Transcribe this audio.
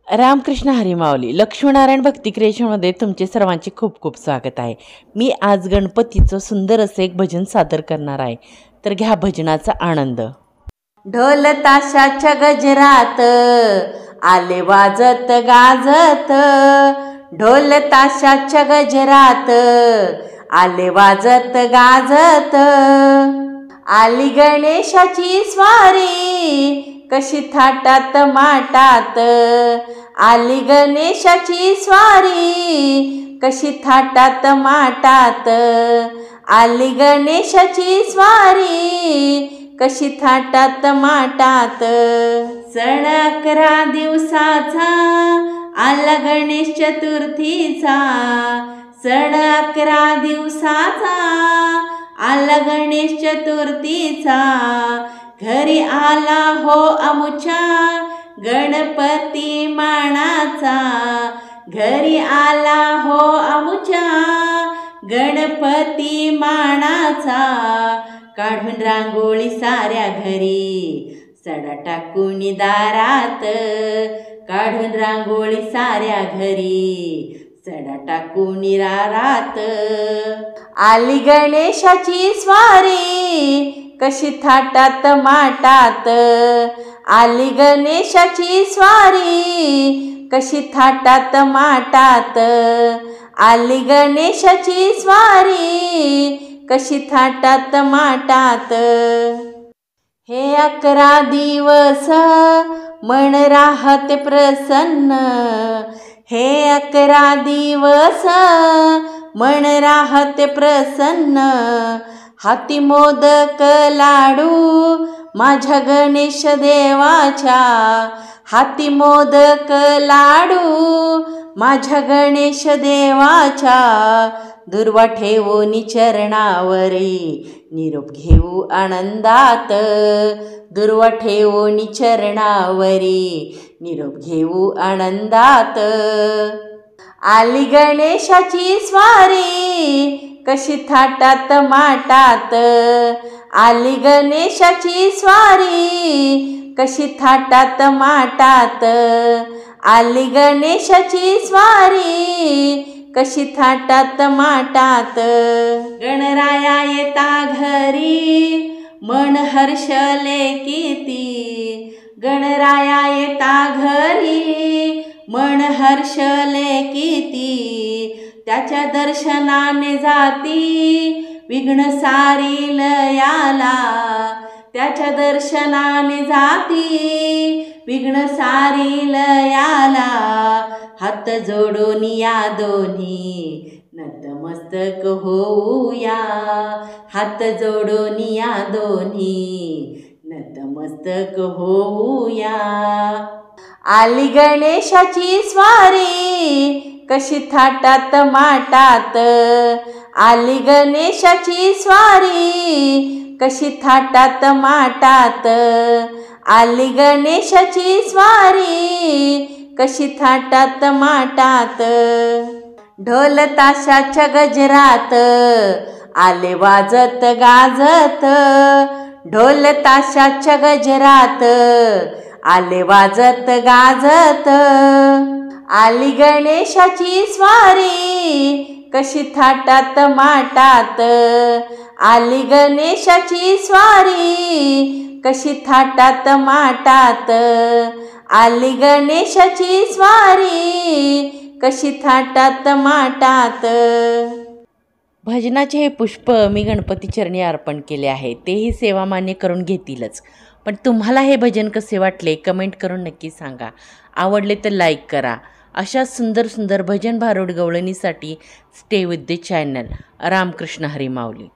रामकृष्ण हरी माऊली. लक्ष्मीनारायण भक्ती क्रिएशनमध्ये तुमचे सर्वांचे खूप खूप स्वागत आहे. मी आज गणपतीचं सुंदर असे एक भजन सादर करणार आहे, तर घ्या भजनाचा आनंद. ढोल ताशाच्या गजरात आले वाजत गाजत, ढोल ताशाच्या गजरात आले वाजत गाजत, आली गणेशाची स्वारी कशी थाटात माटात, आली गणेशाची स्वारी कशी थाटात माटात, आली गणेशाची स्वारी कशी थाटात माटात. सण 11 दिवसाचा आला गणेश चतुर्थीचा, सण 11 दिवसाचा आला गणेश चतुर्थीचा, घरी आला हो आमुच्या गणपती मानाचा, घरी आला हो आमुच्या गणपती मानाचा, काढून रांगोळी साऱ्या घरी सडा टाकून दारात, काढून रांगोळी साऱ्या घरी सडा टाकून दारात, आली गणेशाची स्वारी कशी थाटात माटात, आली गणेशाची स्वारी कशी थाटात माटात, आली गणेशाची स्वारी कशी थाटात माटात. हे 11 दिवस मन राहते प्रसन्न, हे 11 दिवस मन राहते प्रसन्न, हाती मोदक लाडू माझ्या गणेश देवाच्या, हाती मोदक लाडू माझ्या गणेश देवाच्या, दुर्वा ठेवून चरणावरी निरोप घेऊ आनंदात, दुर्वा ठेवून चरणावरी निरोप घेऊ आनंदात, आली गणेशाची स्वारी कशी थाटात माटात, आली गणेशाची स्वारी कशी थाटात माटात, आली गणेशाची स्वारी कशी थाटात माटात. गणराया येता घरी मन हर्षले किती, गणराया येता घरी मन हर्षले किती, त्याच्या दर्शनाने जाती विघ्न सारी लयाला, त्याच्या दर्शनाने जाती विघ्न सारी लयाला, हात जोडून या दोन्ही नतमस्तक होऊया, हात जोडून या दोन्ही नतमस्तक होऊया, आली गणेशाची स्वारी कशी थाटात माटात, आली गणेशाची स्वारी कशी थाटात माटात, आली गणेशाची स्वारी कशी थाटात माटात. ढोल ताशाच्या गजरात आले वाजत गाजत, ढोल ताशाच्या गजरात आले वाजत गाजत, आली गणेशाची स्वारी कशी थाटात माटात, आली गणेशाची स्वारी कशी थाटात माटात, आली गणेशाची स्वारी कशी थाटात माटात. भजनाचे हे पुष्प मी गणपती चरणी अर्पण केले आहे, तेही सेवा मान्य करून घेतीलच. पण तुम्हाला हे भजन कसे वाटले कमेंट करून नक्की सांगा. आवडले तर लाईक करा. अशा सुंदर सुंदर भजन भारूड गवळणीसाठी stay with the channel. Ramkrishna Hari Mauli.